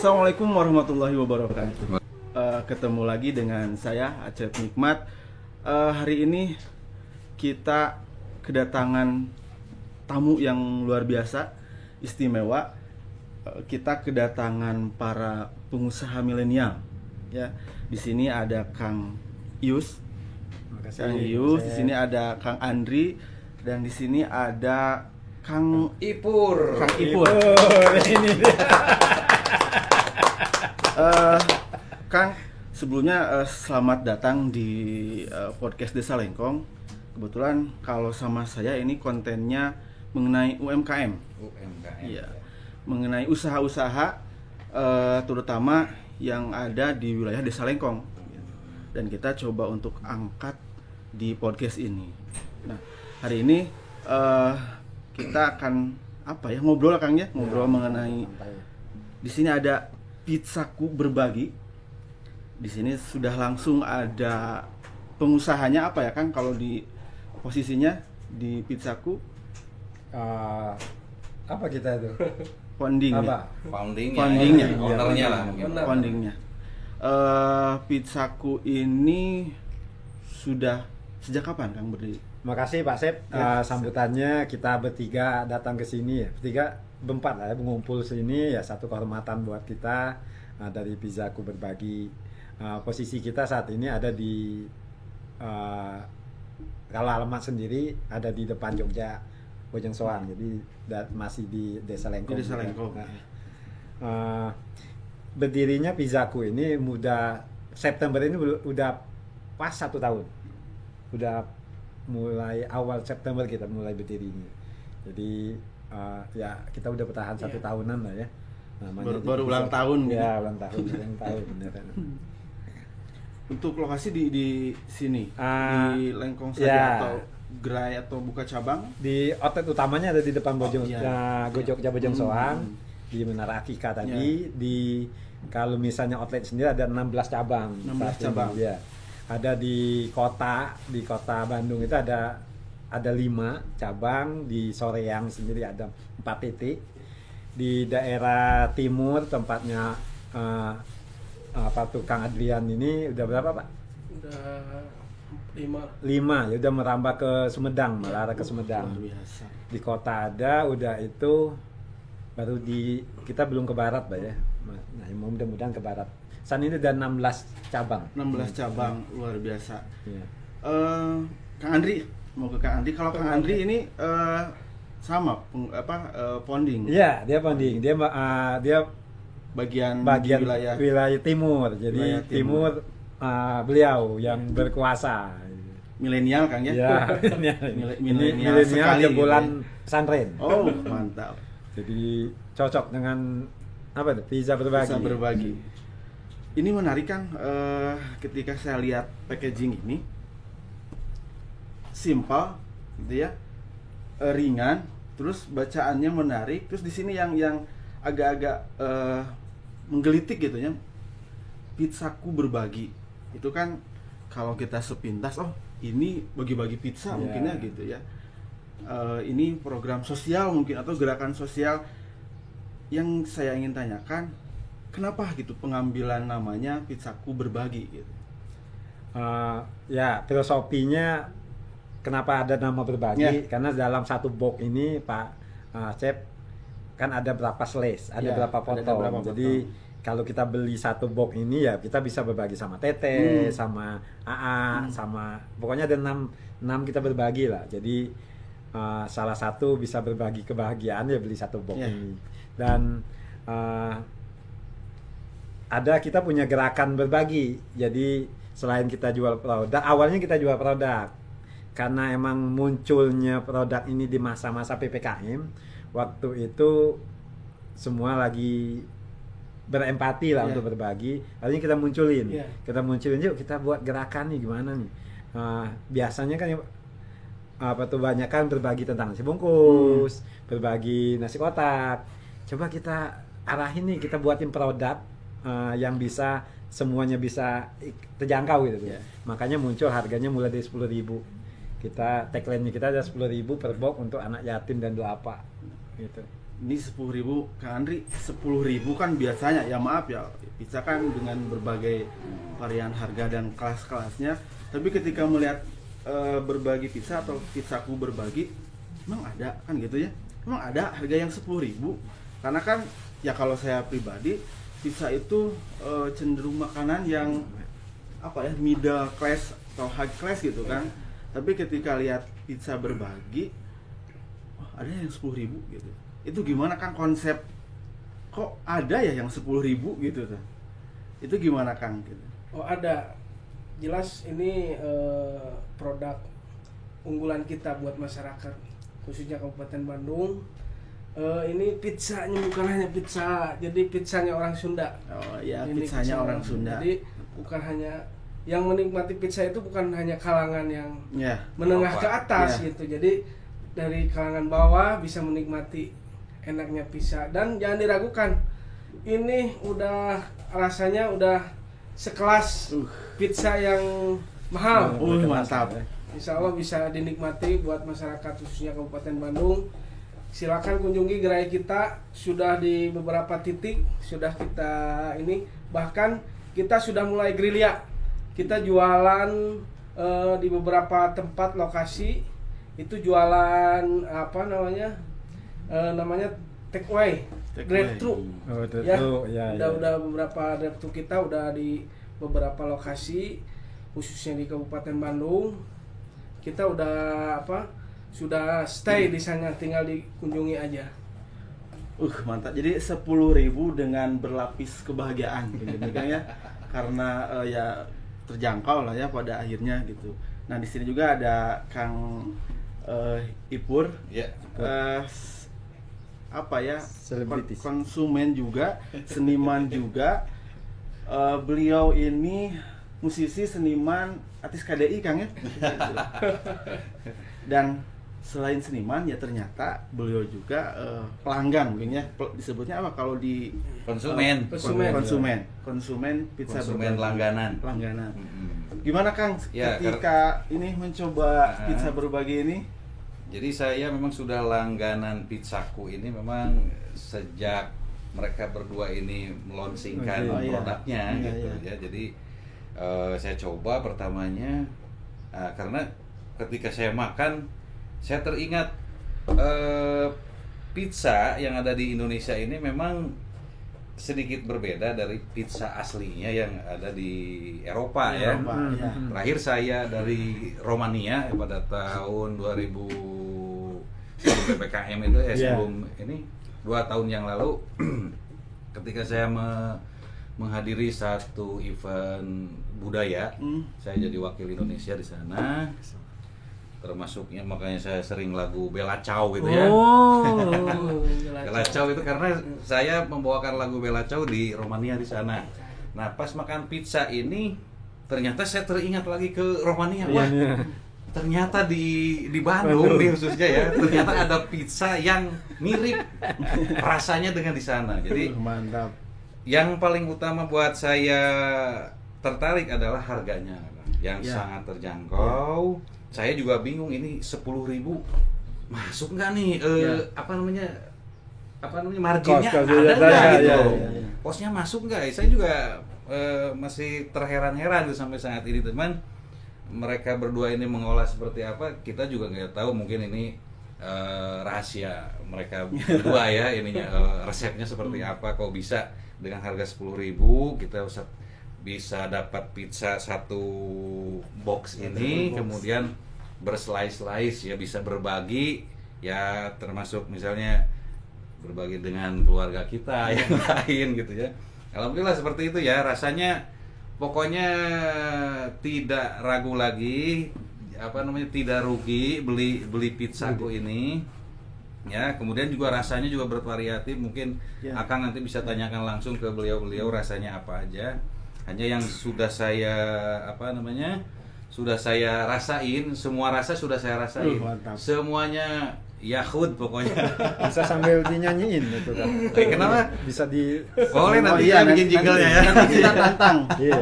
Assalamualaikum warahmatullahi wabarakatuh. Ketemu lagi dengan saya Acep Nikmat. Hari ini kita kedatangan tamu yang luar biasa, istimewa. Kita kedatangan para pengusaha milenial. Ya, di sini ada Kang Ius. Kang Ius, di sini ada Kang Andri, dan di sini ada Kang Ipur. Kang Ipur. Ini dia. Kang, sebelumnya selamat datang di podcast Desa Lengkong. Kebetulan kalau sama saya ini kontennya mengenai UMKM. UMKM. Iya. Mengenai usaha-usaha terutama yang ada di wilayah Desa Lengkong. Dan kita coba untuk angkat di podcast ini. Nah, hari ini kita akan ngobrol Kang ya, ngobrol mengenai di sini ada Pizzaku Berbagi. Di sini sudah langsung ada pengusahanya apa ya Kang kalau di posisinya di Pizzaku? Apa kita itu? Foundingnya. Foundingnya, ownernya lah. Foundingnya. Pizzaku ini sudah sejak kapan Kang berdiri? Makasih Pak Sep, sambutannya kita bertiga datang ke sini ya. Berempat lah ya, mengumpul sini ya, satu kehormatan buat kita dari Pizzaku Berbagi. Posisi kita saat ini ada di kalau alamat sendiri ada di depan Jogja, Bojong Soang. Jadi masih di Desa Lengkong. Di Desa Lengkong. Berdirinya Pizzaku ini September ini udah pas 1 tahun. Udah mulai awal September kita mulai berdirinya. Jadi ya kita udah bertahan 1 tahunan lah ya. Namanya Baru ulang tahun gitu. Ya, ulang tahun beneran. Untuk lokasi di sini, di Lengkong saja ya. atau gerai atau buka cabang? Di outlet utamanya ada di depan Bojong, Jogja Bojong Soang, di Menara Akika tadi. Kalau misalnya outlet sendiri ada 16 cabang. 16 cabang. Ya. Ada di kota Bandung itu ada 5 cabang, di Soreang sendiri ada 4 titik. Di daerah timur tempatnya Kang Adrian ini udah berapa Pak? Udah 5 ya, udah merambah ke Sumedang, malah arah ke Sumedang. Luar biasa. Di kota ada, udah itu baru kita belum ke barat Pak ya. Nah, mudah-mudahan ke barat. Saat ini ada 16 cabang. 16 cabang, luar biasa. Iya. Kang Andri, mau ke Kang Andri. Kalau Kang Andri ini sama founding. Iya, dia founding. Dia bagian wilayah timur. Jadi wilayah timur. Beliau yang berkuasa. Milenial Kang ya? Ya, milenial sekali bulan pesantren. Oh, mantap. Jadi cocok dengan pizza berbagi. Pizza berbagi. Ini menarik Kang, ketika saya lihat packaging ini simpel gitu ya, ringan, terus bacaannya menarik, terus di sini yang agak-agak menggelitik gitu ya, Pizzaku Berbagi. Itu kan kalau kita sepintas, oh ini bagi-bagi pizza mungkin ya gitu ya. Ini program sosial mungkin atau gerakan sosial. Yang saya ingin tanyakan, kenapa gitu pengambilan namanya Pizzaku Berbagi gitu? Ya, filosofinya kenapa ada nama berbagi? Karena dalam satu box ini Pak Cep kan ada berapa slash, ada berapa potong. Jadi kalau kita beli satu box ini ya kita bisa berbagi sama Tete, sama AA, sama pokoknya ada 6 kita berbagi lah. Jadi salah satu bisa berbagi kebahagiaan ya beli satu box ini. Dan kita punya gerakan berbagi. Jadi selain kita jual produk, awalnya kita jual produk. Karena emang munculnya produk ini di masa-masa PPKM, waktu itu semua lagi berempati lah untuk berbagi. Lalu kita munculin. Yuk kita buat gerakan nih gimana nih. Biasanya kan banyak kan berbagi tentang nasi bungkus, berbagi nasi kotak. Coba kita arahin nih, kita buatin produk yang bisa semuanya bisa terjangkau gitu. Makanya muncul harganya mulai dari 10.000. Kita tagline-nya kita ada 10.000 per box untuk anak yatim dan duafa gitu. ini 10.000 Kang Andri, 10.000 kan biasanya, ya maaf ya, pizza kan dengan berbagai varian harga dan kelas-kelasnya. Tapi ketika melihat berbagi pizza atau pizzaku berbagi, emang ada kan gitu ya? Emang ada harga yang 10.000? Karena kan ya kalau saya pribadi, pizza itu cenderung makanan yang apa ya, middle class atau high class gitu kan. Tapi ketika lihat pizza berbagi, wah ada yang 10.000 gitu. Itu gimana Kang konsep, kok ada ya yang 10.000 gitu tuh? Itu gimana Kang gitu? Oh ada, jelas ini produk unggulan kita buat masyarakat khususnya Kabupaten Bandung. Ini pizzanya bukan hanya pizza, jadi pizzanya orang Sunda. Oh ya, Ini pizzanya pizza orang Sunda. Jadi bukan hanya yang menikmati pizza itu bukan hanya kalangan yang Ya. menengah ke atas Ya. gitu. Jadi dari kalangan bawah bisa menikmati enaknya pizza, dan jangan diragukan, ini udah rasanya udah sekelas pizza yang mahal. Mantap. Insya Allah bisa dinikmati buat masyarakat khususnya Kabupaten Bandung. Silakan kunjungi gerai kita, sudah di beberapa titik sudah kita ini, bahkan kita sudah mulai gerilya. Kita jualan di beberapa tempat lokasi, itu jualan apa namanya? Namanya take away, drive thru. Oh, Ya, ya. udah beberapa drive thru kita udah di beberapa lokasi khususnya di Kabupaten Bandung. Kita udah sudah stay di sana, tinggal dikunjungi aja. Mantap. Jadi 10.000 dengan berlapis kebahagiaan gitu kan ya. Karena ya terjangkau lah ya pada akhirnya gitu. Nah, di sini juga ada Kang Ipur. Ya. Apa ya? Selebritis. Konsumen juga, seniman juga. Beliau ini musisi, seniman, artis KDI Kang ya. Dan selain seniman ya ternyata beliau juga pelanggan mungkin ya, disebutnya apa kalau di Konsumen. konsumen pizza Konsumen berbagi. langganan. Gimana Kang Ya, ketika ini mencoba pizza berbagi ini? Jadi saya memang sudah langganan pizzaku ini memang sejak mereka berdua ini melonsingkan Oh, iya. produknya Iya, gitu iya. ya. Jadi saya coba pertamanya karena ketika saya makan saya teringat pizza yang ada di Indonesia ini memang sedikit berbeda dari pizza aslinya yang ada di Eropa ya. Eropa, ya. Terakhir saya dari Romania pada tahun 2000 sebelum PPKM itu sebelum ini 2 tahun yang lalu ketika saya menghadiri satu event budaya, saya jadi wakil Indonesia di sana. Termasuknya makanya saya sering lagu Bella Ciao gitu ya. Bella Ciao itu karena saya membawakan lagu Bella Ciao di Romania di sana. Nah, pas makan pizza ini ternyata saya teringat lagi ke Romania. Wah, ternyata di Bandung di khususnya ya, ternyata ada pizza yang mirip rasanya dengan di sana. Jadi Mantap. yang paling utama buat saya tertarik adalah harganya yang sangat terjangkau. Saya juga bingung ini 10.000 masuk nggak nih apa namanya marginnya Kos, ada nggak gitu, ya. Kosnya masuk nggak? Saya juga masih terheran-heran tuh sampai saat ini, teman. Mereka berdua ini mengolah seperti apa kita juga nggak tahu, mungkin ini rahasia mereka berdua ya ininya, resepnya seperti apa, kok bisa dengan harga 10.000 kita bisa dapat pizza satu box ini, kemudian berslice-slice ya, bisa berbagi ya, termasuk misalnya berbagi dengan keluarga kita yang lain gitu ya. Alhamdulillah seperti itu ya, rasanya pokoknya tidak ragu lagi, tidak rugi beli pizzaku ini ya. Kemudian juga rasanya juga bervariatif, mungkin akan nanti bisa tanyakan langsung ke beliau rasanya apa aja. Hanya yang sudah saya rasain, semua rasa sudah saya rasain, semuanya Yahud pokoknya. Bisa sambil dinyanyiin itu kan. Kenapa? Bisa di boleh nanti kita bikin jinglenya ya. Nanti kita tantang. Iya.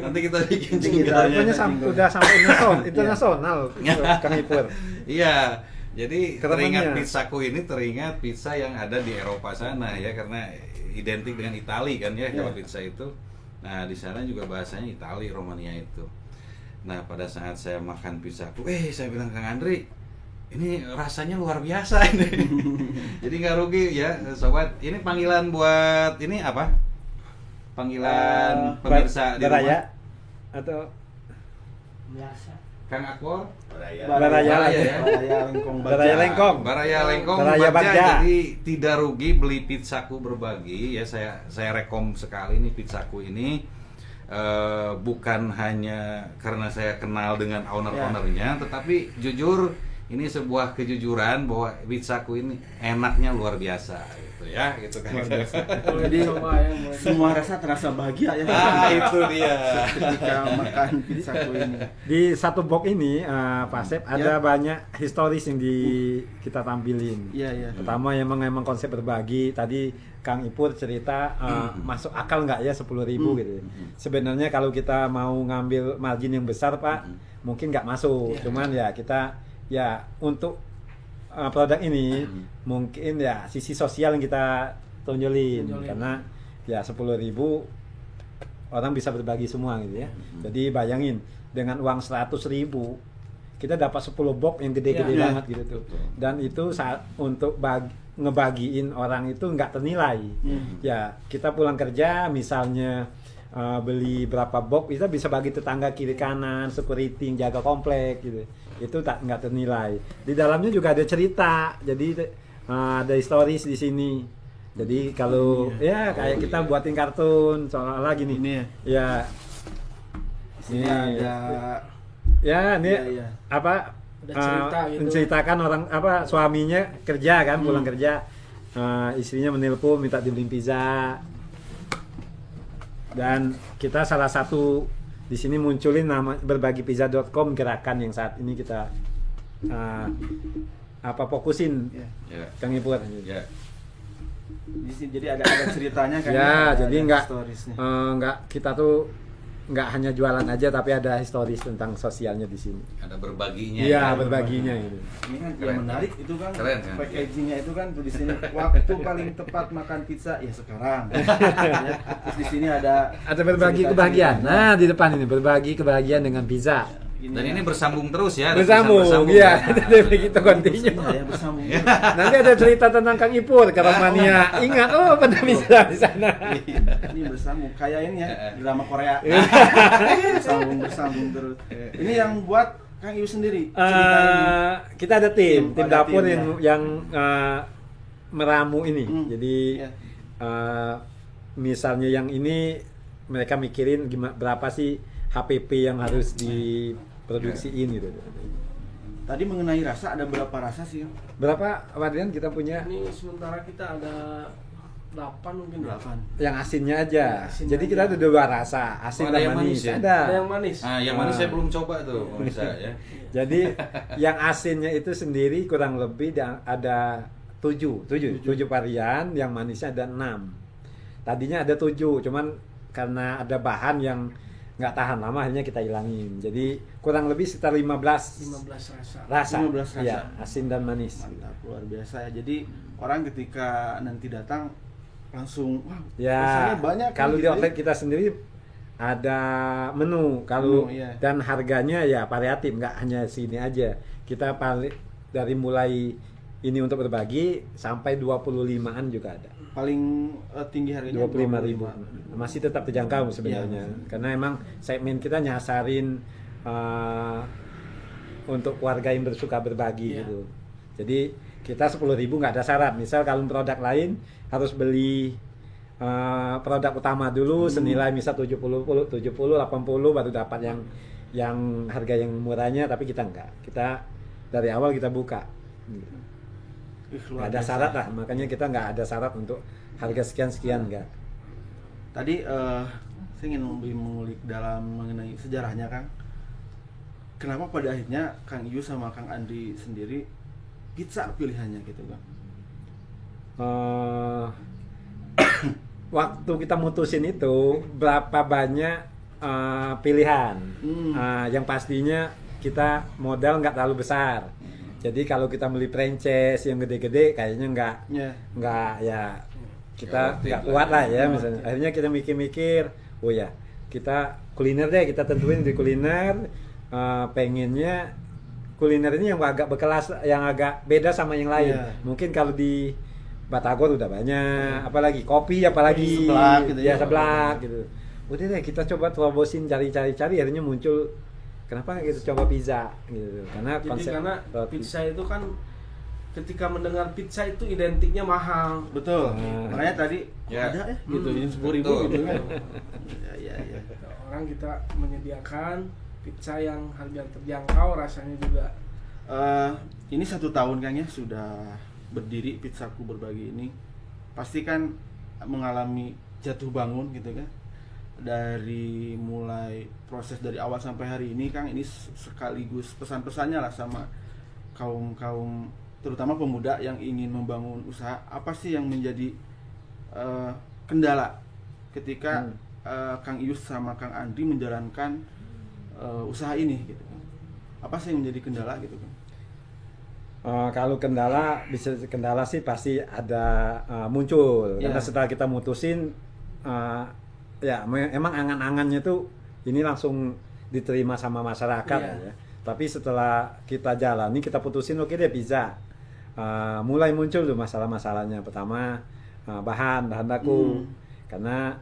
Nanti kita bikin jinglenya. Pokoknya udah sampai internasional itu Kang Ipur. Iya. Jadi Kerennya. teringat pizzaku ini teringat pizza yang ada di Eropa sana ya, karena identik dengan Itali kan ya kalau pizza itu. Nah di sana juga bahasanya Itali, Romania itu. Nah pada saat saya makan pizzaku, saya bilang Kang Andri, ini rasanya luar biasa ini. Jadi nggak rugi ya sobat. Ini panggilan buat ini apa? Panggilan pemirsa di Baraya rumah. atau Kang Akbar. Baraya Lengkong Baraya Lengkong. Baraya Lengkong Baraya Bagja. Bagja. Jadi tidak rugi beli pizzaku berbagi ya, saya rekom sekali nih pizzaku ini. Bukan hanya karena saya kenal dengan owner-ownernya, tetapi jujur ini sebuah kejujuran bahwa pizzaku ini enaknya luar biasa gitu ya, gitu kan. Jadi semua rasa terasa bahagia ya. Itu dia. Ketika makan pizzaku ini. Di satu box ini Pak Sep ada banyak historis yang kita tampilin. Iya. Pertama emang konsep berbagi. Tadi Kang Ipur cerita masuk akal nggak ya 10.000 gitu. Sebenarnya kalau kita mau ngambil margin yang besar Pak, mungkin nggak masuk. Cuman ya kita ya untuk produk ini mungkin ya sisi sosial yang kita tonjolin. Karena ya 10.000 orang bisa berbagi semua gitu ya. Jadi bayangin dengan uang 100.000 kita dapat 10 box yang gede-gede banget gitu tuh. Dan itu saat untuk ngebagiin orang itu nggak ternilai. Ya kita pulang kerja misalnya beli berapa box, kita bisa bagi tetangga kiri kanan, security yang jaga komplek gitu. Itu nggak ternilai. Di dalamnya juga ada cerita. Jadi ada historis di sini. Jadi kalau kayak kita buatin kartun seolah-olah gini. Ini Ya. Ini ada ini Iya. apa Ada cerita gitu. menceritakan orang apa suaminya kerja kan pulang kerja, istrinya menelpon minta dibeliin pizza, dan kita salah satu di sini munculin nama berbagipizza.com, gerakan yang saat ini kita fokusin Ya. Kang Ipur. Ya. di sini jadi ada ceritanya kan. Ya, jadi nggak historisnya. nggak kita tuh nggak hanya jualan aja, tapi ada historis tentang sosialnya di sini. Ada berbaginya. Iya, ya. berbaginya gitu. Ini kan Keren. yang menarik itu kan, Keren, kan? packagingnya itu kan tuh di sini waktu paling tepat makan pizza ya sekarang. Ya, terus di sini ada Berbagi cerita-cerita. kebahagiaan. Nah, di depan ini berbagi kebahagiaan dengan pizza. Dan ini bersambung terus ya. ada Bersambung, tulisan iya. ya. Begitu continue. Ya, bersambung. Nanti ada cerita tentang Kang Ipur, kalau mania ingat pada pizza di sana. Ini bersambung kayak ini ya drama Korea. bersambung terus. Ini yang buat Kang Iu sendiri. Kita ada tim Ada dapur tim, yang meramu ini. Jadi Iya. misalnya yang ini mereka mikirin berapa sih HPP yang harus diproduksiin gitu. Tadi mengenai rasa ada berapa rasa sih? Berapa Wardian kita punya? Ini sementara kita ada 8 mungkin. 8. Yang asinnya aja. Asinnya Jadi aja. kita ada 2 rasa, asin ada dan yang manis. manis ya? Ada. Ada yang manis. Yang manis saya belum coba tuh, bisa ya. Jadi yang asinnya itu sendiri kurang lebih ada 7 varian, yang manisnya ada 6. Tadinya ada 7, cuman karena ada bahan yang nggak tahan lama akhirnya kita hilangin. Jadi kurang lebih sekitar 15 rasa. 15 rasa. Ya, asin dan manis. Mantap, luar biasa ya. Jadi orang ketika nanti datang langsung wah, Ya, rasanya banyak kan kalau di gitu outlet kita sendiri ada menu, kalau Menu, iya. dan harganya ya variatif, nggak hanya sini aja. Kita paling dari mulai ini untuk berbagi sampai 25-an juga ada. paling tinggi harganya 25.000. Masih tetap terjangkau sebenarnya. Iya. Karena emang segmen kita nyasarin untuk keluarga yang bersuka berbagi Iya. gitu. Jadi kita 10.000 nggak ada syarat. Misal kalau produk lain harus beli produk utama dulu senilai misal 70, 80 baru dapat yang harga yang murahnya, tapi kita enggak. Kita dari awal kita buka. Nggak ada syarat lah, makanya kita nggak ada syarat untuk harga sekian enggak. Tadi saya ingin lebih mengulik dalam mengenai sejarahnya Kang. Kenapa pada akhirnya Kang Iyu sama Kang Andri sendiri pizza pilihannya gitu Kang? Waktu kita mutusin itu berapa banyak pilihan. Yang pastinya kita modal nggak terlalu besar. Jadi kalau kita beli franchise yang gede-gede kayaknya Ya. nggak ya kita Nggak nggak worth it kuat lah. lah ya misalnya. Akhirnya kita mikir-mikir, oh ya kita kuliner deh, kita tentuin di kuliner, pengennya kuliner ini yang agak berkelas, yang agak beda sama yang lain. Iya. Mungkin kalau di Batagor udah banyak, apalagi kopi, apalagi Seblak gitu ya. seblak gitu. Udah deh kita coba terobosin, cari, akhirnya muncul kenapa nggak kita coba pizza gitu. Karena Jadi konsep karena roti. pizza itu kan ketika mendengar pizza itu identiknya mahal. Betul. Makanya tadi Ya. ada ya gitu, ini 10.000 Betul. gitu kan. Ya. Orang kita menyediakan pizza yang harga terjangkau, rasanya juga Ini 1 tahun Kang ya sudah berdiri Pizzaku Berbagi ini. Pasti kan mengalami jatuh bangun gitu kan. Dari mulai proses dari awal sampai hari ini Kang, ini sekaligus pesan-pesannya lah sama kaum terutama pemuda yang ingin membangun usaha. Apa sih yang menjadi kendala ketika Kang Ius sama Kang Andri menjalankan usaha ini gitu kan? Apa sih yang menjadi kendala gitu kan? Kalau kendala sih pasti ada muncul. Ya. Karena setelah kita mutusin, emang angan-angannya tuh ini langsung diterima sama masyarakat Iya. ya. Tapi setelah kita jalani, kita putusin oke deh pizza. Mulai muncul tuh masalah-masalahnya. Pertama bahan baku. Karena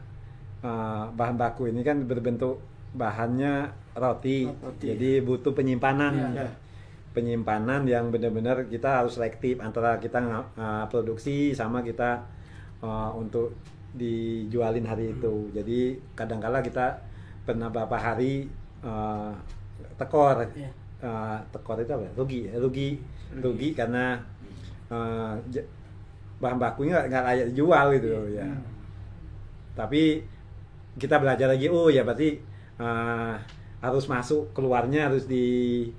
bahan baku ini kan berbentuk bahannya roti. Jadi butuh penyimpanan. Iya. Penyimpanan yang benar-benar kita harus selektif antara kita produksi sama kita untuk dijualin hari itu. Jadi kadang-kala kita pernah beberapa hari tekor. Iya. Tekor itu apa? Rugi karena bahan bakunya nggak layak dijual gitu ya. Tapi kita belajar lagi, oh ya berarti harus masuk keluarnya harus di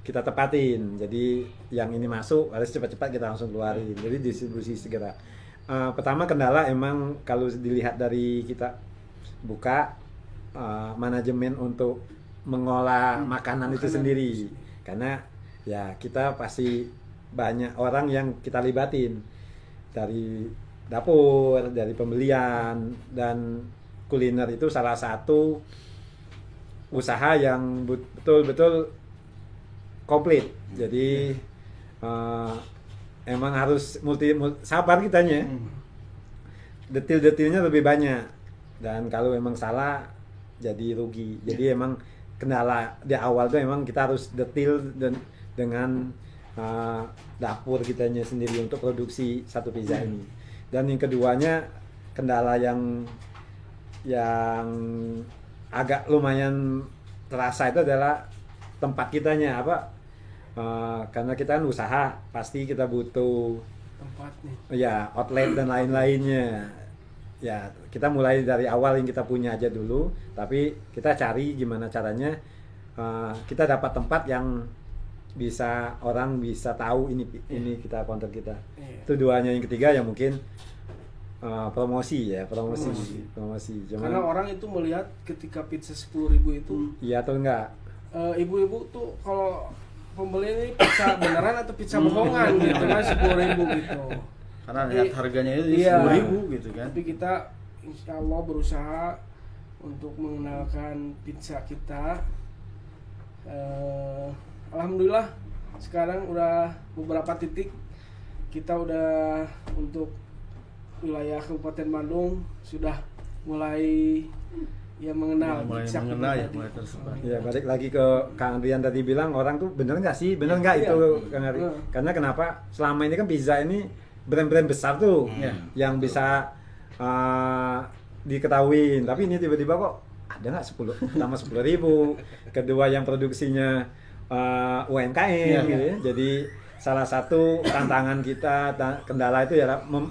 kita tepatin. Jadi yang ini masuk harus cepat-cepat kita langsung keluarin. Jadi distribusi segera. Pertama kendala emang kalau dilihat dari kita buka manajemen untuk mengolah makanan itu sendiri. Karena ya kita pasti banyak orang yang kita libatin dari dapur, dari pembelian, dan kuliner itu salah satu usaha yang betul-betul komplit. Jadi emang harus sabar kitanya. Detil-detilnya lebih banyak. Dan kalau emang salah jadi rugi. Jadi emang kendala di awal tuh emang kita harus detil dan dengan dapur kitanya sendiri untuk produksi satu pizza ini. Dan yang keduanya kendala yang agak lumayan terasa itu adalah tempat kitanya karena kita kan usaha pasti kita butuh tempatnya. ya outlet dan lain-lainnya. Ya kita mulai dari awal yang kita punya aja dulu, tapi kita cari gimana caranya kita dapat tempat yang bisa orang bisa tahu ini kita counter kita. Iya. Itu duanya. Yang ketiga yang mungkin promosi. Cuman, Karena orang itu melihat ketika pizza 10.000 itu iya atau enggak? Ibu-ibu tuh kalau pembeli ini pizza beneran atau pizza bohongan gitu kan 10.000 gitu. Karena lihat harganya itu Iya. 10.000 gitu kan. Tapi kita insya Allah berusaha untuk mengenalkan pizza kita. Alhamdulillah sekarang udah beberapa titik kita udah untuk wilayah Kabupaten Bandung sudah mulai mengenal mulai pizza kita mengenal ya, tadi. mulai tersebar. Ya balik lagi ke Kang Adrian tadi bilang orang tuh bener nggak sih? Bener nggak Iya. itu Kang Adrian? Karena kenapa? Selama ini kan pizza ini brand-brand besar tuh yang bisa diketahui. Tapi ini tiba-tiba kok ada nggak 10 tambah 10.000. Kedua yang produksinya UMKM gitu ya. Jadi salah satu tantangan kita kendala itu ya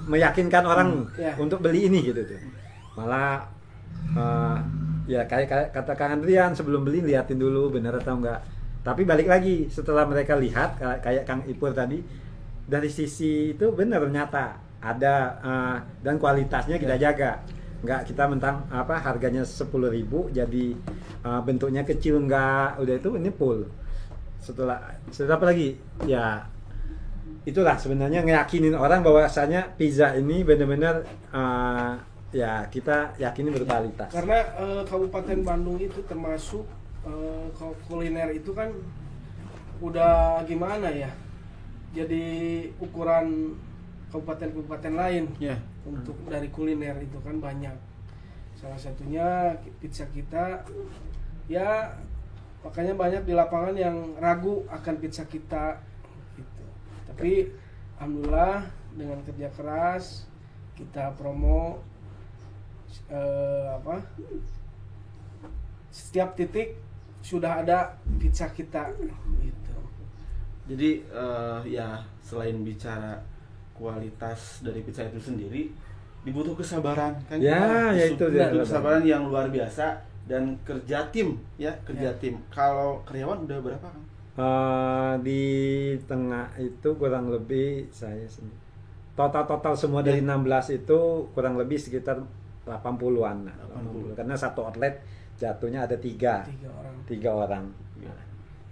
meyakinkan orang untuk beli ini gitu tuh. Malah ya kayak kata Kang Andrian sebelum beli liatin dulu bener atau enggak. Tapi balik lagi setelah mereka lihat kayak Kang Ipur tadi dari sisi itu bener nyata ada dan kualitasnya kita jaga. Enggak kita mentang harganya 10.000 jadi bentuknya kecil enggak, udah itu ini full. setelah apa lagi? Ya itulah sebenarnya ngeyakinin orang bahwasanya pizza ini benar-benar ya kita yakini berkualitas. Karena Kabupaten Bandung itu termasuk kuliner itu kan udah gimana ya, jadi ukuran kabupaten-kabupaten lain Ya. untuk dari kuliner itu kan banyak. Salah satunya pizza kita, ya makanya banyak di lapangan yang ragu akan pizza kita gitu. Tapi alhamdulillah dengan kerja keras kita promo setiap titik sudah ada pizza kita gitu. Jadi ya selain bicara kualitas dari pizza itu sendiri, dibutuh kesabaran kan? Ya, ya itu dia. Butuh kesabaran yang luar biasa dan kerja tim ya, kerja tim. Kalau karyawan udah berapa kan? Di tengah itu kurang lebih saya total semua dari 16 itu kurang lebih sekitar 80-an lah, 80. Karena satu outlet jatuhnya ada 3 orang.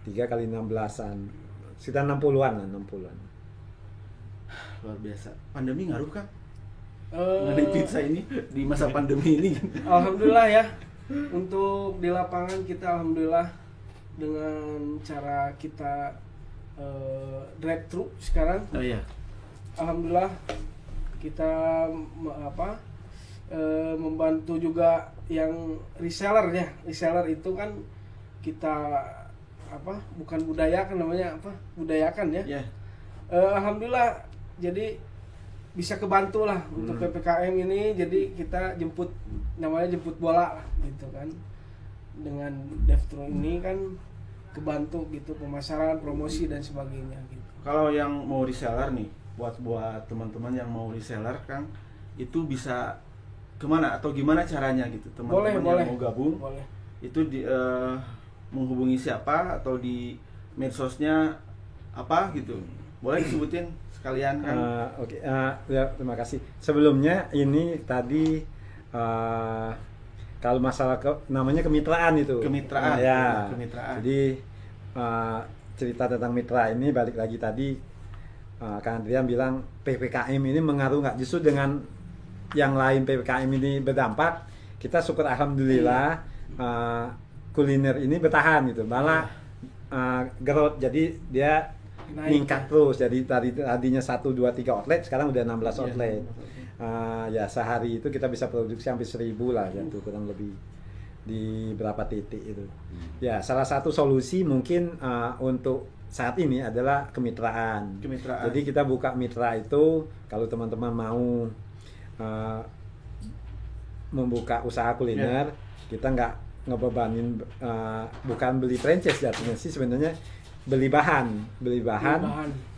3 kali 16-an sekitar 60-an lah, 60-an. Luar biasa. Pandemi ngaruh kan? Mengenai pizza ini di masa pandemi ini. Alhamdulillah ya, untuk di lapangan kita alhamdulillah dengan cara kita drive thru sekarang. Oh iya. Alhamdulillah kita membantu juga yang reseller ya. Reseller itu kan kita bukan budayakan namanya budayakan ya. Yeah. Alhamdulillah jadi bisa kebantu lah untuk PPKM ini. Jadi kita jemput bola lah gitu kan. Dengan drive-thru ini kan kebantu gitu pemasaran, promosi dan sebagainya gitu. Kalau yang mau reseller nih, buat teman-teman yang mau reseller Kang, itu bisa kemana atau gimana caranya gitu? Teman-teman yang mau gabung, boleh. Itu menghubungi siapa atau di medsosnya apa gitu? Boleh disebutin sekalian kan? Oke, ya, terima kasih. Sebelumnya ini tadi kalau masalah namanya kemitraan itu. Kemitraan. Ya. Kemitraan. Jadi cerita tentang mitra ini balik lagi tadi Kang Adrian bilang PPKM ini mengaruh nggak? Justru dengan yang lain PPKM ini berdampak, kita syukur alhamdulillah kuliner ini bertahan gitu. Malah growth, jadi dia meningkat terus. Jadi tadinya 1, 2, 3 outlet, sekarang udah 16 outlet. Ya sehari itu kita bisa produksi hampir 1000 lah ya tuh kurang lebih di berapa titik itu. Ya salah satu solusi mungkin untuk saat ini adalah kemitraan. Jadi kita buka mitra itu kalau teman-teman mau membuka usaha kuliner, kita nggak ngebebanin, bukan beli franchise jatuhnya sih sebenarnya, beli bahan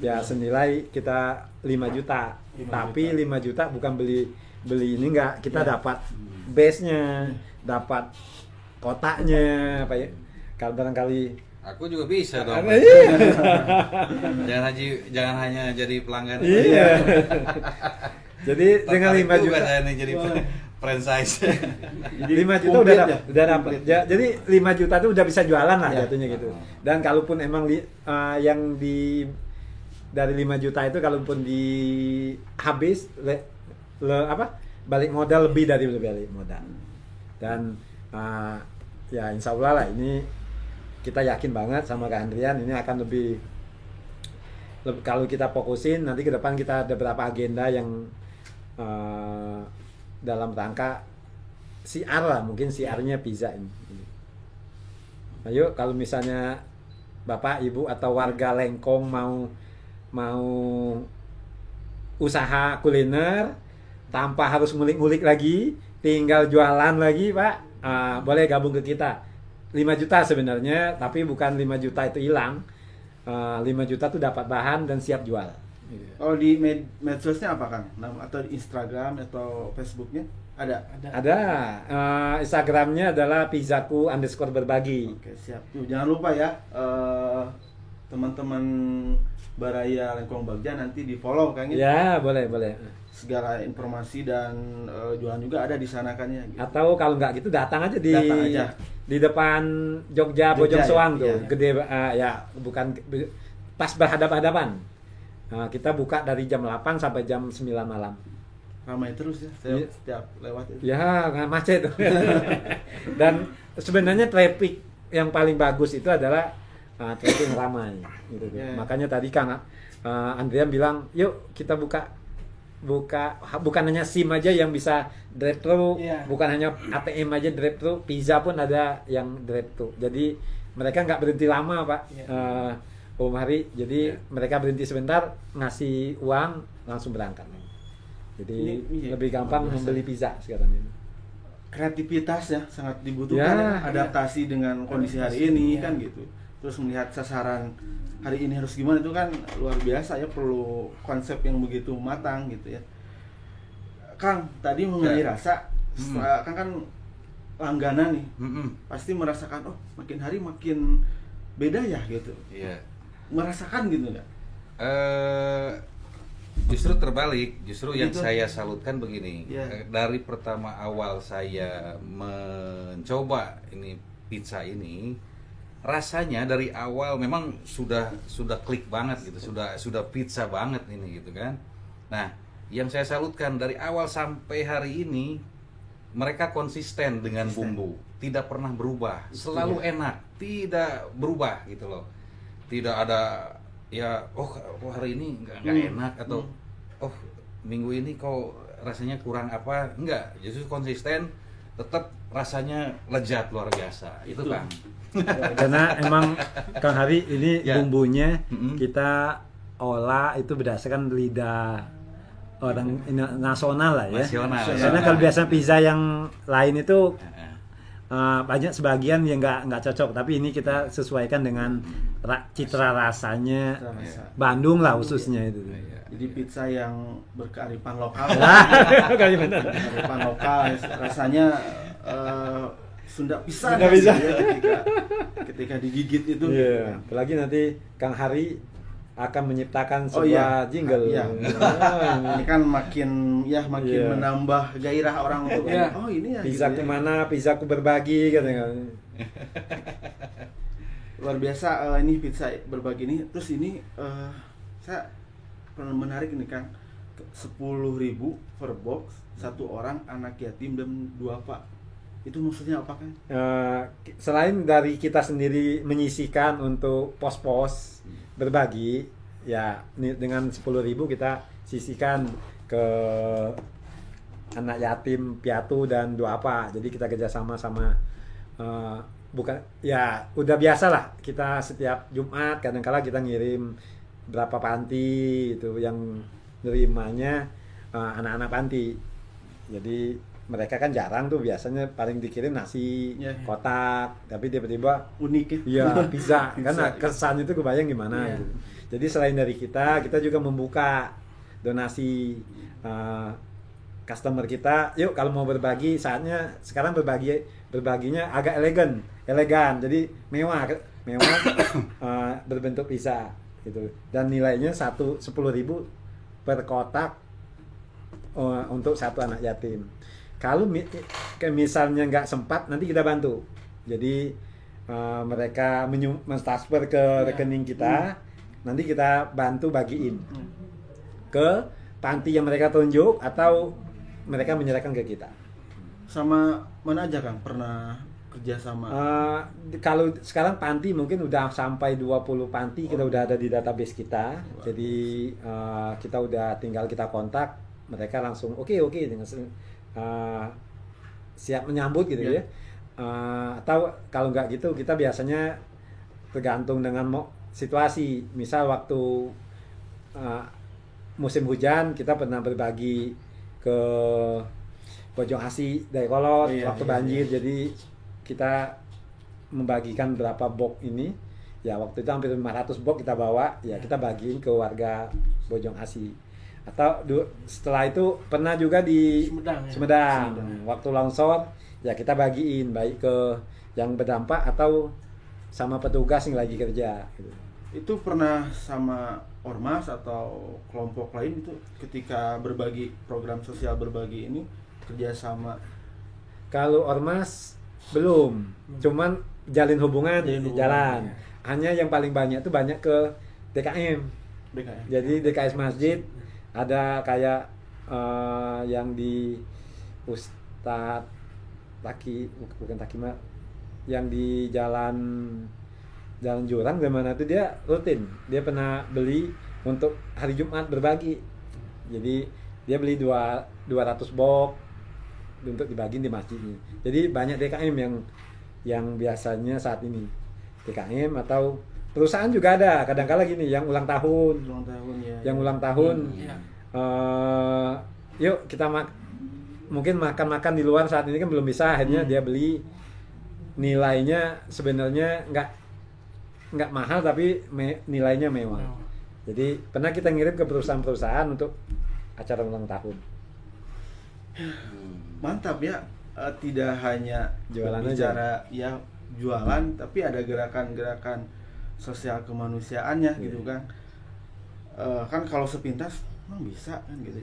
ya senilai kita 5 juta. Tapi 5 juta bukan beli ini enggak, kita dapat base-nya, dapat kotaknya apa ya. Kalau barangkali aku juga bisa dong. Jangan hanya jadi pelanggan. Iya. Jadi dengan 5 juta saya nih jadi franchise. 5 juta udah dapat. Jadi 5 juta itu udah bisa jualan lah jatuhnya gitu. Dan kalaupun emang yang dari 5 juta itu kalaupun habis balik modal lebih dari balik modal. Dan ya insya Allah lah ini kita yakin banget sama Kak Andrian ini akan lebih kalau kita fokusin nanti ke depan kita ada beberapa agenda yang dalam rangka CR lah, mungkin CR-nya pizza ini. Ayo kalau misalnya Bapak, Ibu atau warga Lengkong mau usaha kuliner tanpa harus ngulik-ngulik lagi, tinggal jualan lagi Pak, boleh gabung ke kita. 5 juta sebenarnya, tapi bukan 5 juta itu hilang. 5 juta tuh dapat bahan dan siap jual. Kalau di medsosnya apa Kang? Atau di Instagram atau Facebooknya? Ada. Instagramnya adalah pizzaku_berbagi. Oke, siap. Jangan lupa ya, teman-teman Baraya Lengkong Bagja nanti di follow Kang. Ya, boleh. segala informasi dan jualan juga ada di sana kan ya. Gitu. Atau kalau nggak gitu datang aja Datang aja. di depan Jogja Bojong ya? Soang tuh, Iya. gede ya bukan pas berhadap-hadapan. Kita buka dari jam 8 sampai jam 9 malam. Ramai terus ya, saya Iya. setiap lewat itu. Ya nggak macet. Dan sebenarnya traffic yang paling bagus itu adalah traffic yang ramai gitu. Yeah. Makanya tadi Kang Andrian bilang, yuk kita buka bukan hanya SIM aja yang bisa drive thru, Yeah. bukan hanya ATM aja drive thru, pizza pun ada yang drive thru. Jadi mereka nggak berhenti lama Pak. Yeah. Om Hari, jadi Yeah. mereka berhenti sebentar, ngasih uang, langsung berangkat. Jadi Ini lebih gampang luar biasa. membeli pizza sekarang ini. Kreativitas ya sangat dibutuhkan Ya, adaptasi dengan kondisi hari ini ya. kan gitu. Terus melihat sasaran hari ini harus gimana itu kan luar biasa ya, perlu konsep yang begitu matang gitu ya. Kang, tadi mengenai Ya. rasa, Kang kan langganan nih, Mm-mm. pasti merasakan oh makin hari makin beda ya gitu. Iya. Merasakan gitu nggak? Justru terbalik, justru yang Gitu. saya salutkan begini. Iya. Dari pertama awal saya mencoba ini pizza ini, rasanya dari awal memang sudah klik banget gitu, sudah pizza banget ini gitu kan. Nah, yang saya salutkan dari awal sampai hari ini mereka konsisten dengan bumbu, tidak pernah berubah, selalu enak, tidak berubah gitu loh. Tidak ada ya hari ini nggak enak atau oh minggu ini kok rasanya kurang apa, enggak, justru konsisten, tetap rasanya lezat luar biasa itu kan. Karena emang Kang Hari ini Ya. bumbunya Mm-mm. kita olah itu berdasarkan lidah orang nasional lah ya. Nasional, ya. Karena kalau biasa pizza yang lain itu Heeh. banyak sebagian yang nggak cocok, tapi ini kita sesuaikan dengan citra rasanya Rasa. Bandung lah khususnya itu. Iya. Jadi pizza yang berkearifan lokal. Kali benar. Kearifan lokal rasanya Sunda pisan Sunda pisan. ya, ketika digigit itu. Iya, apalagi nanti Kang Hari akan menciptakan Oh, sebuah iya. jingle. Iya. Ini kan makin Iya. menambah gairah orang untuk Iya. oh ini ya. Pizza gitu ya. kemana, pizzaku berbagi katanya. Luar biasa ini pizza berbagi ini. Terus ini saya pernah menarik ini Kang, 10.000 per box, satu orang anak yatim dan duafa. Itu maksudnya apa Kang? Selain dari kita sendiri menyisikan untuk pos-pos berbagi, ya dengan 10.000 kita sisihkan ke anak yatim piatu dan duafa. Jadi kita kerjasama sama bukan ya udah biasa lah, kita setiap Jumat kadang-kala kita ngirim berapa panti itu yang nerimanya anak-anak panti. Jadi mereka kan jarang tuh, biasanya paling dikirim nasi Ya. kotak, tapi tiba-tiba Unik ya. iya pizza. Pizza. Karena kesan itu kebayang gimana Iya. gitu. Jadi selain dari kita juga membuka donasi customer kita. Yuk kalau mau berbagi, saatnya sekarang berbaginya agak elegan. Jadi mewah berbentuk pizza gitu. Dan nilainya 10.000 per kotak untuk satu anak yatim. Kalau misalnya nggak sempat, nanti kita bantu. Jadi mereka mentransfer ke rekening kita, nanti kita bantu bagiin ke panti yang mereka tunjuk atau mereka menyerahkan ke kita. Sama mana aja Kang pernah kerja sama? Kalau sekarang panti mungkin udah sampai 20 panti kita udah ada di database kita. Jadi kita udah tinggal kita kontak, mereka langsung oke dengan siap menyambut gitu ya. Atau kalau nggak gitu kita biasanya tergantung dengan situasi. Misal waktu musim hujan kita pernah berbagi ke Bojong Asi, Dayakolot waktu banjir. Jadi kita membagikan berapa box ini. Ya waktu itu hampir 500 box kita bawa, ya kita bagiin ke warga Bojong Asi. Atau setelah itu pernah juga di Sumedang. Waktu longsor ya kita bagiin baik ke yang berdampak atau sama petugas yang lagi kerja gitu. Itu pernah sama ormas atau kelompok lain itu ketika berbagi program sosial berbagi ini kerjasama? Kalau ormas belum, cuman jalin hubungan Jalin di hubungan, jalan. ya. Hanya yang paling banyak tuh banyak ke DKM. BKM. Jadi DKS Masjid ada kayak yang di Ustadz Taki, bukan Takima, yang di jalan Jurang di mana tuh dia rutin. Dia pernah beli untuk hari Jumat berbagi. Jadi dia beli 200 box untuk dibagi di masjidnya. Jadi banyak DKM yang biasanya saat ini DKM atau perusahaan juga ada. Kadang-kala gini yang ulang tahun, Ulang tahun ya. yang ulang tahun. Iya. Yuk kita mungkin makan di luar saat ini kan belum bisa, akhirnya dia beli. Nilainya sebenarnya nggak mahal tapi nilainya mewah. Jadi pernah kita ngirim ke perusahaan-perusahaan untuk acara ulang tahun. Mantap ya. Tidak hanya Jualan bicara ya jualan, tapi ada gerakan-gerakan sosial kemanusiaannya gitu kan. Kan kalau sepintas emang bisa kan gitu,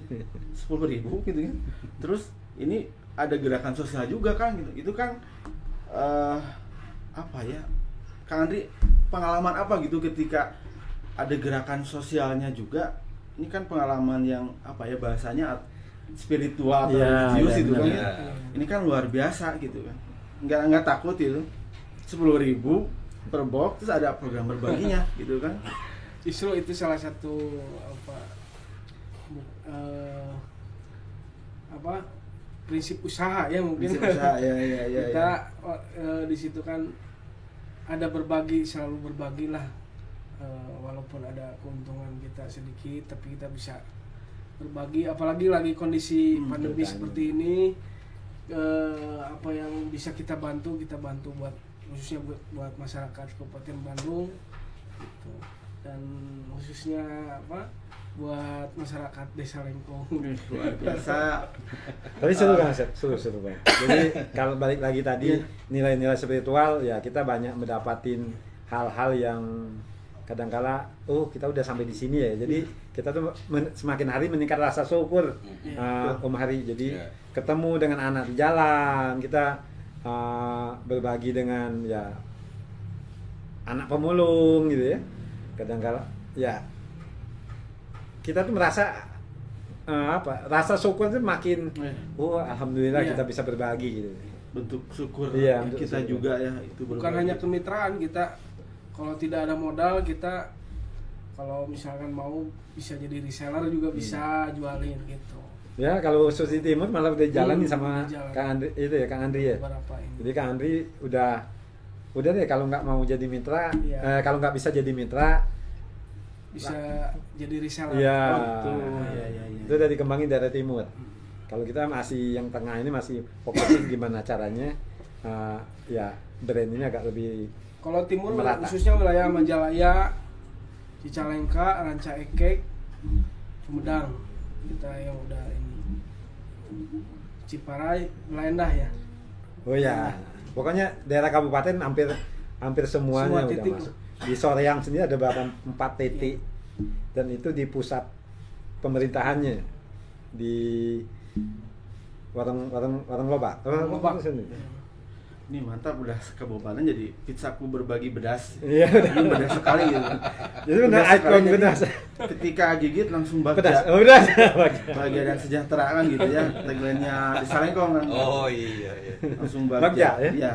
10.000 gitu kan. Terus ini ada gerakan sosial juga kan gitu. Itu kan apa ya, Kang Andri, pengalaman apa gitu ketika ada gerakan sosialnya juga? Ini kan pengalaman yang apa ya bahasanya spiritual atau Ya, religius ya, itu kan. benar. Ini kan luar biasa gitu kan. Nggak takut itu. 10.000 per box terus ada program berbaginya gitu kan. Justru itu salah satu prinsip usaha ya mungkin. Prinsip usaha, ya. Kita di situ kan ada berbagi, selalu berbagilah. Walaupun ada keuntungan kita sedikit, tapi kita bisa berbagi. Apalagi lagi kondisi pandemi seperti ini, apa yang bisa kita bantu buat khususnya buat masyarakat Kabupaten Bandung gitu. Dan khususnya buat masyarakat Desa Lengkong. Luar biasa. Tapi seru kan, seru Bang. Jadi kalau balik lagi tadi nilai-nilai spiritual ya, kita banyak mendapatin hal-hal yang kadangkala kita udah sampai di sini ya. Jadi kita tuh semakin hari meningkat rasa syukur, Om Hari. Jadi ketemu dengan anak di jalan, kita berbagi dengan ya anak pemulung gitu ya. Kadangkala ya kita tuh merasa rasa syukur tuh makin alhamdulillah kita bisa berbagi gitu. Bentuk syukur Bentuk kita syukur juga ya itu Bukan berbagi. hanya kemitraan, kita kalau tidak ada modal, kita kalau misalkan mau bisa jadi reseller juga bisa jualin gitu. Ya kalau Susi Timur malah udah jalan nih sama jalan. Kang Andri itu ya, Kang Andri ya. Beberapa ini. Jadi Kang Andri udah deh kalau nggak mau jadi mitra, Iya. kalau nggak bisa jadi mitra Bisa jadi reseller. Iya. Oh, betul. Iya. Itu udah dikembangin daerah timur. Kalau kita masih yang tengah ini masih fokusin gimana caranya ya brand ini agak lebih Kalau timur merata. khususnya wilayah Majalaya, Cicalengka, Ranca Ekek, Sumedang, kita yang udah ini. Ciparai, Melendah ya. Oh ya, pokoknya daerah kabupaten hampir semuanya Semua udah titik. masuk. Di Soreang sendiri ada berapa 4 titik dan itu di pusat pemerintahannya di warung lobak. Lobak. Ini mantap, udah kabupaten jadi pizzaku berbagi bedas. Iya, Ini bedas sekali gitu. jadi benar Bedas ikon sekali. bedas. Ketika gigit langsung Pedas. bagja. Oh, bedas. Bahagia dan sejahtera kan gitu ya. Tagline-nya di Salengkong kan. Oh iya. Langsung Bagja, bagja. ya? Iya.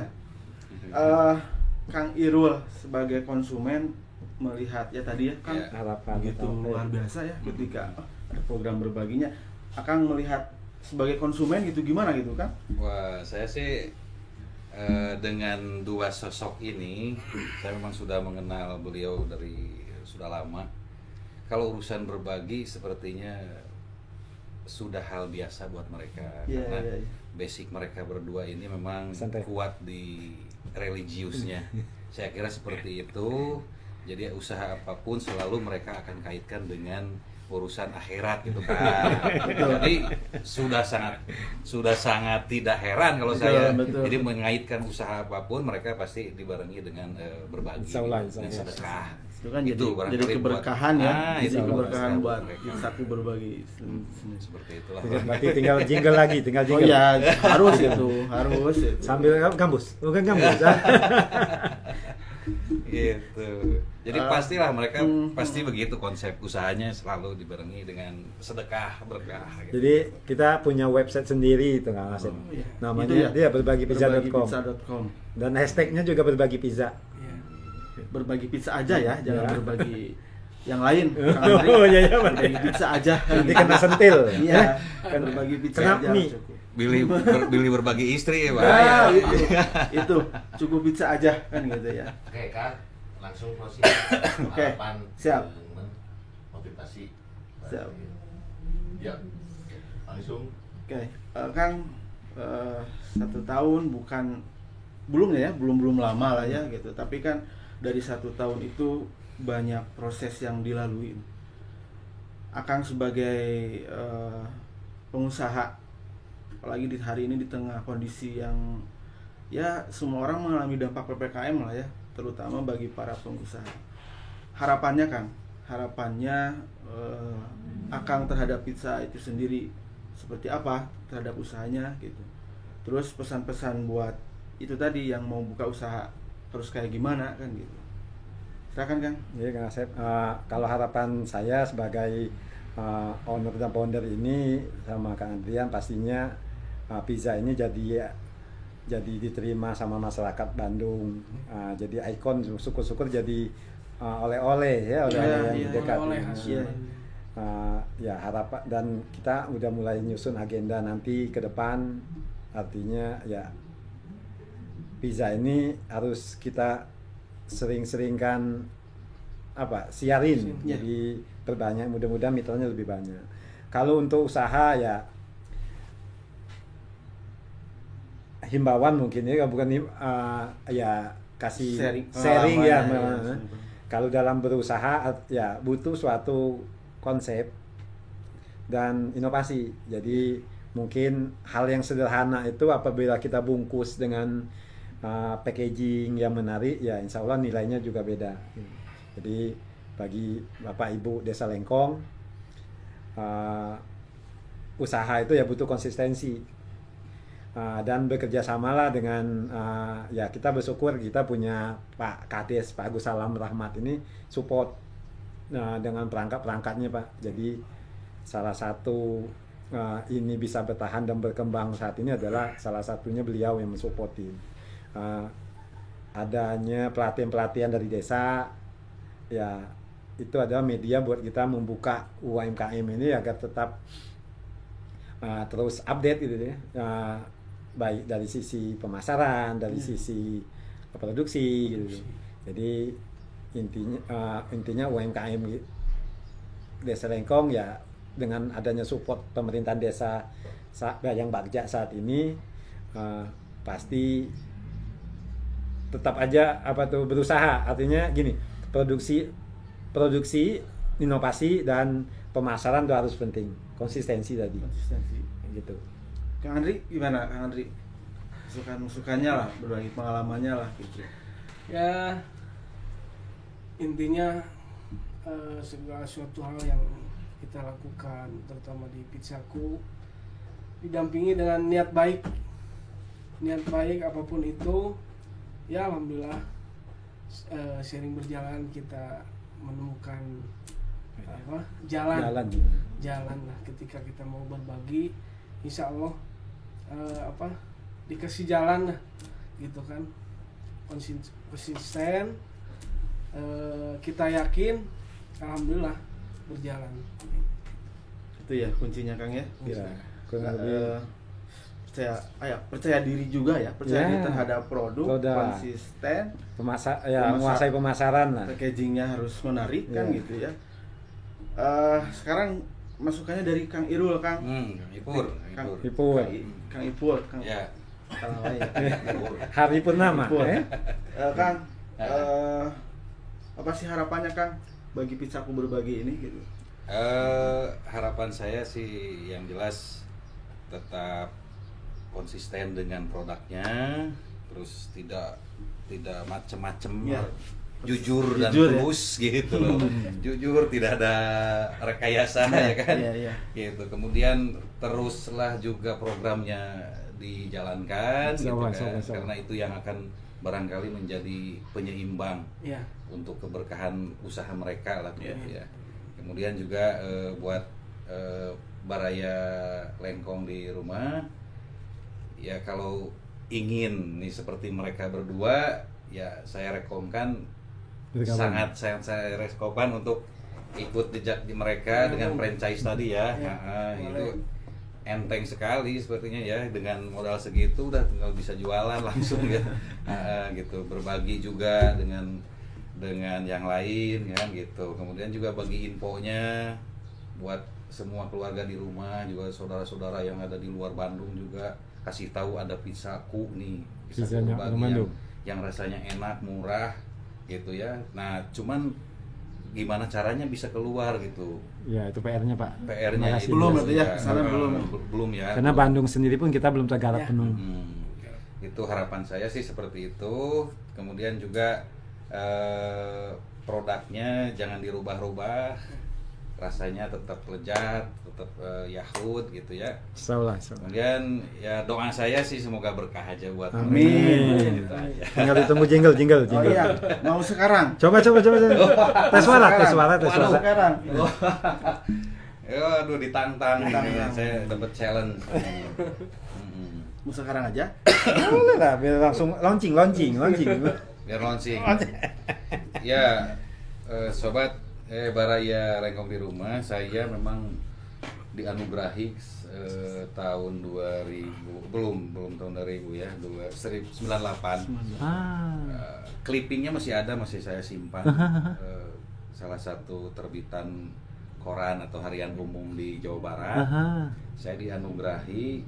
Kang Irul sebagai konsumen melihat ya tadi ya kan Iya. Harapan begitu luar biasa ya ketika ada program berbaginya. Akang melihat sebagai konsumen gitu gimana gitu kan? Wah, saya sih dengan dua sosok ini, saya memang sudah mengenal beliau dari sudah lama. Kalau urusan berbagi sepertinya sudah hal biasa buat mereka, Iya, karena iya, iya. basic mereka berdua ini memang Santai. kuat di religiusnya. Saya kira seperti itu. Jadi usaha apapun selalu mereka akan kaitkan dengan urusan akhirat gitu kan. Jadi sudah sangat tidak heran kalau saya. Betul. Jadi mengaitkan usaha apapun mereka pasti dibarengi dengan berbagi, Insya Allah, dengan insya Allah. sedekah. Itu kan Itu jadi barangkali keberkahan buat- ya. itu Jadi luar keberkahan biasa buat mereka. pizzaku berbagi. Seperti itulah. Berarti tinggal jingle lagi, tinggal Oh jingle. iya, harus itu. Sambil gambus, bukan gambus. Gitu. Jadi pastilah mereka pasti begitu konsep usahanya, selalu dibarengi dengan sedekah berkah gitu. Jadi kita punya website sendiri itu Kang Asep. iya. Namanya Itu ya? dia berbagipizza.com. Berbagipizza.com. Dan hashtagnya juga berbagi pizza. Iya. Berbagi pizza aja ya, jangan Ya. berbagi yang lain. Oh, iya, iya, berbagi pizza aja. Nanti kena sentil. Iya, kan berbagi pizza Kena aja mie. cukup. Billy berbagi istri ya, Pak. Nah, itu cukup pizza aja kan gitu ya. Oke Kak, langsung closing. Oke, Harapan siap. dengan motivasi. Siap. Ya, langsung. Oke, Kang, 1 tahun belum lama lah ya gitu. Tapi kan dari 1 tahun itu banyak proses yang dilalui. Akang sebagai pengusaha, apalagi di hari ini di tengah kondisi yang ya semua orang mengalami dampak PPKM lah ya, terutama bagi para pengusaha. Harapannya Kang, Akang terhadap pizza itu sendiri seperti apa terhadap usahanya gitu. Terus pesan-pesan buat itu tadi yang mau buka usaha harus kayak gimana kan gitu. Silakan Kang. Jadi Kang Asep, kalau harapan saya sebagai owner dan founder ini sama Kang Adrian, pastinya pizza ini jadi diterima sama masyarakat Bandung, jadi ikon, syukur-syukur jadi oleh-oleh ya, oleh-oleh yang dekat. Oleh hasil. Ya harapan, dan kita udah mulai nyusun agenda nanti ke depan, artinya ya pizza ini harus kita sering-seringkan siarin, Ya. jadi perbanyak, mudah-mudahan mitranya lebih banyak. Kalau untuk usaha ya himbauan mungkin ya, bukan ya kasih sharing ya. Kalau dalam berusaha ya butuh suatu konsep dan inovasi. Jadi mungkin hal yang sederhana itu apabila kita bungkus dengan packaging yang menarik, ya insya Allah nilainya juga beda. Jadi bagi Bapak Ibu Desa Lengkong, usaha itu ya butuh konsistensi, dan bekerja samalah dengan ya kita bersyukur kita punya Pak Kades, Pak Agus Salam Rahmat ini support dengan perangkat-perangkatnya Pak. Jadi salah satu ini bisa bertahan dan berkembang saat ini adalah salah satunya beliau yang mensupport adanya pelatihan-pelatihan dari desa. Ya itu adalah media buat kita membuka UMKM ini agar tetap terus update gitu ya, baik dari sisi pemasaran, dari sisi produksi gitu. Jadi intinya UMKM Desa Lengkong ya dengan adanya support pemerintahan desa yang Bagja saat ini, pasti tetap aja berusaha. Artinya gini, produksi, inovasi dan pemasaran itu harus penting, konsistensi tadi. Konsistensi Gitu. Kang Andri gimana Kang Andri? Sukan-sukannya lah, berbagi pengalamannya lah gitu. Ya intinya segala suatu hal yang kita lakukan, terutama di pizzaku, didampingi dengan niat baik apapun itu. Ya alhamdulillah sering berjalan kita menemukan jalan lah ketika kita mau berbagi, insya Allah dikasih jalan lah gitu kan, konsisten, kita yakin alhamdulillah berjalan. Itu ya kuncinya Kang ya. Ya, kurang lebih. Percaya diri juga ya, percaya diri Ya. terhadap produk, konsisten, menguasai pemasaran lah. packagingnya harus menarik kan Ya. gitu ya. Sekarang masukannya dari Kang Irul Kang. Ipur. Kang Ipul, Kang. Ya. Salah lain. Hari Purnama. Ipul. Kang, apa sih harapannya Kang bagi pizzaku berbagi ini gitu? Harapan saya sih yang jelas tetap konsisten dengan produknya, terus tidak macem-macem Ya. jujur dan Jujur, ya. tulus gitu loh. Jujur, tidak ada rekayasa ya kan. Iya. Gitu. Kemudian teruslah juga programnya dijalankan gitu kan. Sama. Karena itu yang akan barangkali menjadi penyeimbang Ya. untuk keberkahan usaha mereka lah gitu ya. Kemudian juga buat Baraya Lengkong di rumah, ya kalau ingin nih seperti mereka berdua, ya saya rekomkan, sangat saya rekomkan untuk ikut jejak di mereka dengan franchise tadi ya. Itu enteng sekali sepertinya ya, dengan modal segitu udah tinggal bisa jualan langsung ya. Gitu, berbagi juga dengan yang lain kan gitu. Kemudian juga bagi infonya buat semua keluarga di rumah, juga saudara-saudara yang ada di luar Bandung juga kasih tahu ada pizzaku nih, Pizzanya berbagi Bandung. yang rasanya enak, murah gitu ya. Nah, cuman gimana caranya bisa keluar gitu. Ya, itu PR-nya, Pak. PR-nya Terima kasih. itu Belum juga berarti ya, kesana belum ya. Karena Bandung sendiri pun kita belum tergarap Ya. penuh. Itu harapan saya sih seperti itu. Kemudian juga produknya jangan dirubah-rubah, rasanya tetap lezat, tetap yahut gitu ya. Insyaallah. Kemudian ya doa saya sih semoga berkah aja buat Amin. mereka. Gitu aja. Tinggal ditunggu jingle. Oh iya, mau sekarang. Coba. Tes suara. Waduh, sekarang. Aduh, ditantang. Saya dapat challenge. Mau sekarang aja. Boleh lah, biar langsung launching. Biar launching. Ya, sobat Baraya Lengkong di rumah, saya memang dianugerahi tahun 2000, belum tahun 2000 ya, 1998. Clippingnya masih ada, masih saya simpan. Salah satu terbitan koran atau harian umum di Jawa Barat. Saya dianugerahi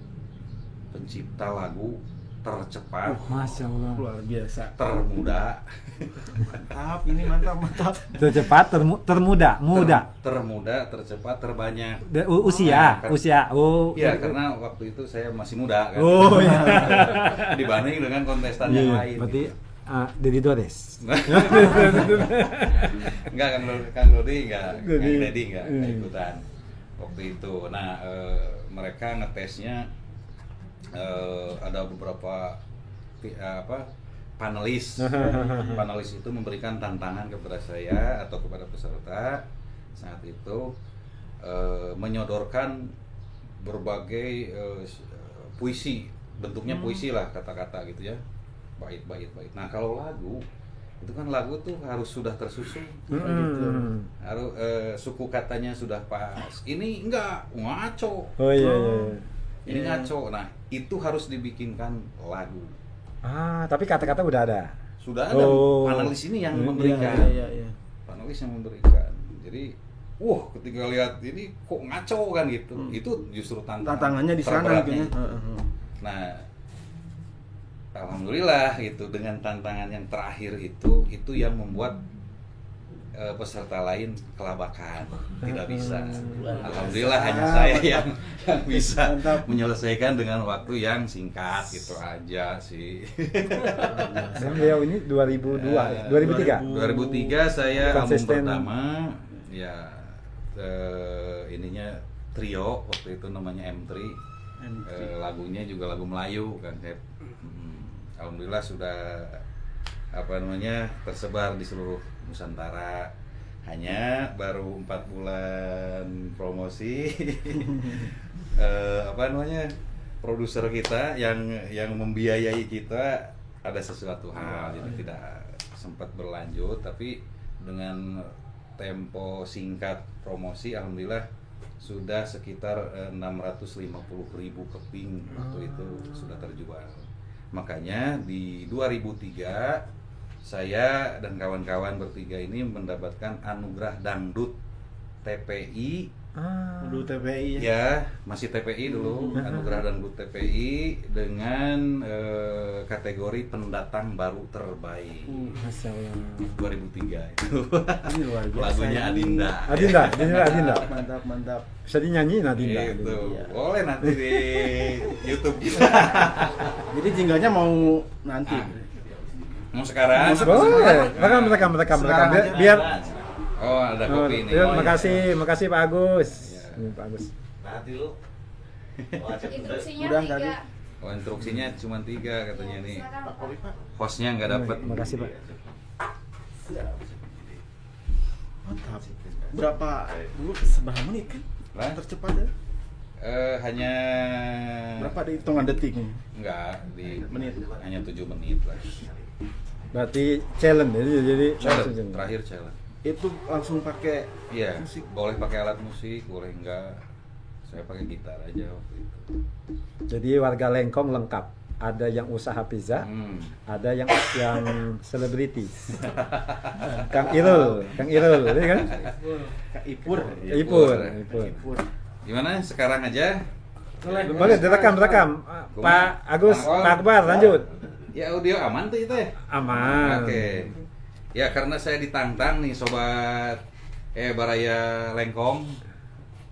pencipta lagu tercepat, Masya Allah. Luar biasa. termuda, Mantap. Tercepat, termuda, termuda, tercepat, terbanyak. Usia. Oh. Ya, karena waktu itu saya masih muda kan. Oh iya. Dibanding dengan kontestan yang lain. Berarti gitu. Dedi Dores. Enggak, Kang Dodi enggak, Kang Dodi. Dedi enggak ikutan waktu itu. Nah, mereka ngetesnya ada beberapa panelis. Panelis itu memberikan tantangan kepada saya atau kepada peserta saat itu, menyodorkan berbagai puisi, bentuknya puisi lah, kata-kata gitu ya, bait. Nah, kalau lagu itu kan lagu tuh harus sudah tersusun, gitu. Harus suku katanya sudah pas. Ini enggak ngaco. Oh iya. Ini ngaco. Nah, itu harus dibikinkan lagu. Tapi kata-kata udah ada. Sudah ada panelis ini yang memberikan. Iya. Panelis yang memberikan. Jadi, ketika lihat ini kok ngaco kan gitu. Itu justru Tantangannya di sana terberatnya gitu. itu. Nah, alhamdulillah gitu, dengan tantangan yang terakhir itu yang membuat peserta lain kelabakan, tidak bisa. Alhamdulillah hanya saya yang bisa menyelesaikan dengan waktu yang singkat gitu aja sih. Dan beliau ini 2002, 2003. 2003 saya album Konsisten. pertama ya, ininya trio waktu itu namanya M3. Lagunya juga lagu Melayu kan, alhamdulillah sudah tersebar di seluruh Nusantara. Hanya baru 4 bulan promosi. Produser kita yang membiayai kita ada sesuatu hal, jadi tidak sempat berlanjut. Tapi dengan tempo singkat promosi, alhamdulillah sudah sekitar 650.000 keping waktu itu sudah terjual. Makanya di 2003 saya dan kawan-kawan bertiga ini mendapatkan anugerah dangdut TPI. Dulu TPI ya. Ya, masih TPI dulu, anugerah dangdut TPI dengan kategori pendatang baru terbaik. Masya Allah. 2003 itu. Ini luar biasa. Lagunya Adinda. Adinda. Mantap. Bisa dinyanyiin Adinda. Itu Iya. boleh nanti di YouTube kita. Jadi jinglenya mau nanti. Mau sekarang? Boleh. Rekam. Sekarang aja. Biar. Oh, ada kopi ini. Yuk, makasih Pak Agus. Ini Pak Agus. Nanti lu. Instruksinya Udah 3. tadi. Oh, instruksinya cuma 3 katanya nih. Silakan, Pak. Hostnya nggak dapet. Makasih Pak. Mantap. Berapa dulu seberapa menit kan? Lah? Tercepat ya? Hanya Berapa di hitungan detiknya? enggak di Menit. hanya 7 menit lah. Berarti challenge jadi Challenge, terakhir challenge. Itu langsung pakai Iya, musik. boleh pakai alat musik, boleh enggak. Saya pakai gitar aja waktu itu. Jadi warga Lengkong lengkap. Ada yang usaha pizza, ada yang selebriti. Kang Irul, ini kan? Kak Ipur. Ipur. Ipur. Gimana? Sekarang aja. Boleh direkam. Pak Agus, Pak Akbar, lanjut. Ya audio aman tuh itu ya. Aman. Oke. Ya karena saya ditantang nih sobat Baraya Lengkong.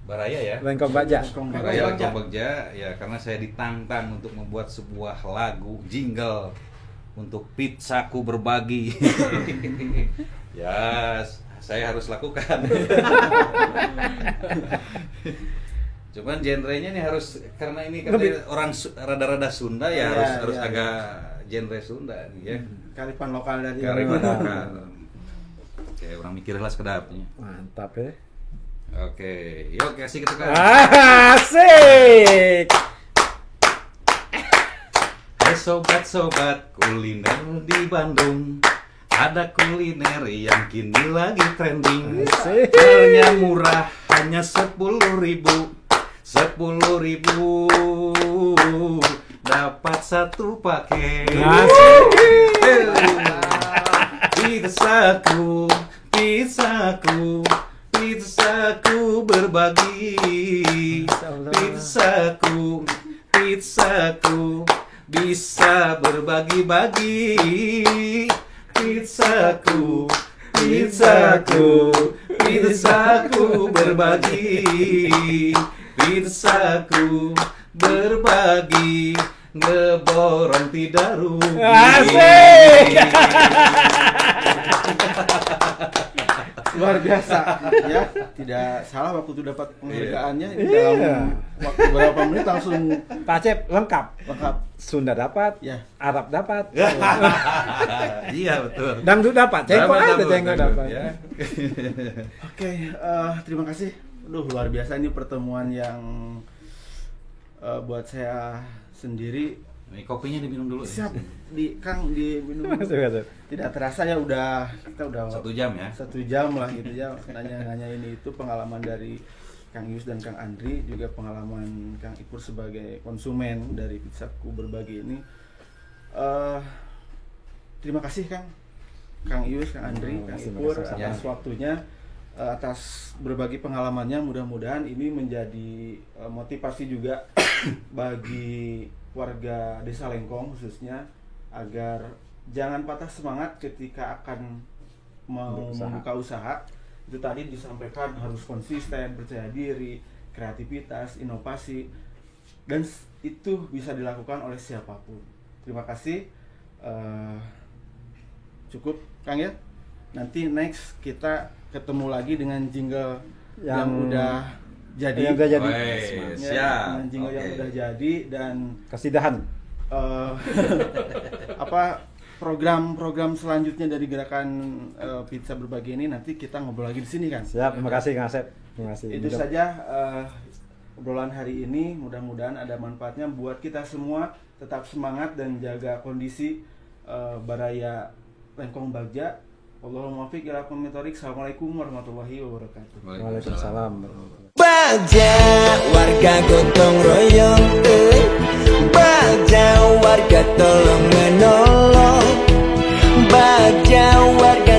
Baraya ya. Lengkong Baja. Baraya Lengkong Bagja ya karena saya ditantang untuk membuat sebuah lagu jingle untuk pizzaku berbagi. Ya, saya harus lakukan. Cuman genrenya nih harus karena ini katanya orang rada-rada Sunda ya, harus agak genre Sunda nih ya. Kearifan lokal dari Kearifan lokal. Oke, orang mikirlah sekedapnya. Mantap ya. Oke, yuk kasih ketukan. Asik. Hai sobat-sobat kuliner di Bandung, ada kuliner yang kini lagi trending. Asik. Harganya murah, hanya 10.000. 10.000 dapat satu paket. Pizzaku berbagi. Pizzaku bisa berbagi-bagi. Pizzaku berbagi. Pizzaku berbagi, ngeborong tidak rugi. Asik. Luar biasa ya, tidak salah waktu itu dapat penghargaannya Iya. dalam waktu berapa menit langsung Pak Cep lengkap. Sunda dapat, Ya. Arab dapat, Iya betul. dangdut dapat, cengkok ada cengkok dapat. Ya. Oke, terima kasih. Duh, luar biasa ini pertemuan yang buat saya sendiri. Ini kopinya diminum dulu ya. Siap Kang diminum. Masuk. Tidak terasa ya kita udah 1 jam ya. 1 jam lah gitu ya nanya ini itu pengalaman dari Kang Yus dan Kang Andri, juga pengalaman Kang Ipur sebagai konsumen dari Pizzaku Berbagi ini. Terima kasih Kang Yus, Kang Andri, Kang Ipur atas waktunya, atas berbagi pengalamannya. Mudah-mudahan ini menjadi motivasi juga bagi warga Desa Lengkong khususnya, agar jangan patah semangat ketika akan membuka usaha. Itu tadi disampaikan harus konsisten, percaya diri, kreativitas, inovasi, dan itu bisa dilakukan oleh siapapun. Terima kasih. Cukup Kang ya. Nanti next kita ketemu lagi dengan jingle yang udah jadi. Yang udah jadi. Siap. Dengan jingle yang udah jadi dan Kasidahan. program-program selanjutnya dari gerakan Pizza Berbagi ini nanti kita ngobrol lagi di sini kan. Siap, terima kasih Kang Asep. Terima kasih. Itu saja obrolan hari ini, mudah-mudahan ada manfaatnya buat kita semua. Tetap semangat dan jaga kondisi Baraya Lengkong Bagja. Allahumma muwaffiq ila aqwamit thoriq. Assalamualaikum warahmatullahi wabarakatuh. Waalaikumsalam. Bagja warga gotong royong, Bagja warga tolong menolong, Bagja warga